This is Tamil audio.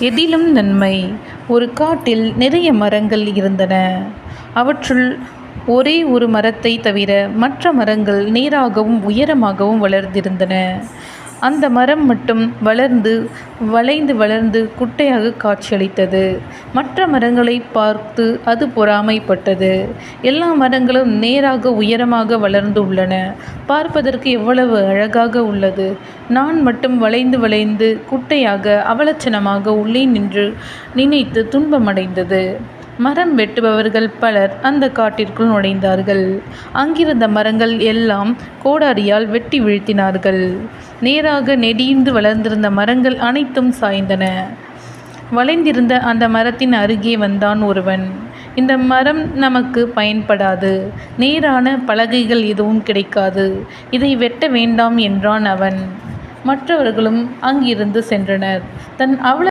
எதிலும் நன்மை. ஒரு காட்டில் நிறைய மரங்கள் இருந்தன. அவற்றுள் ஒரே ஒரு மரத்தை தவிர மற்ற மரங்கள் நேராகவும் உயரமாகவும் வளர்ந்திருந்தன. அந்த மரம் மட்டும் வளைந்து குட்டையாக காட்சியளித்தது. மற்ற மரங்களை பார்த்து அது பொறாமைப்பட்டது. எல்லா மரங்களும் நேராக உயரமாக வளர்ந்து உள்ளன. பார்ப்பதற்கு எவ்வளவு அழகாக உள்ளது. நான் மட்டும் வளைந்து குட்டையாக அவலட்சணமாக உள்ளே நினைத்து துன்பமடைந்தது. மரம் வெட்டுபவர்கள் பலர் அந்த காட்டிற்குள் நுழைந்தார்கள். அங்கிருந்த மரங்கள் எல்லாம் கோடாரியால் வெட்டி வீழ்த்தினார்கள். நேராக நெடிந்து வளர்ந்திருந்த மரங்கள் அனைத்தும் சாய்ந்தன. வளைந்திருந்த அந்த மரத்தின் அருகே வந்தான் ஒருவன். இந்த மரம் நமக்கு பயன்படாது. நேரான பலகைகள் எதுவும் கிடைக்காது. இதை வெட்ட வேண்டாம் என்றான் அவன். மற்றவர்களும் அங்கிருந்து சென்றனர். தன்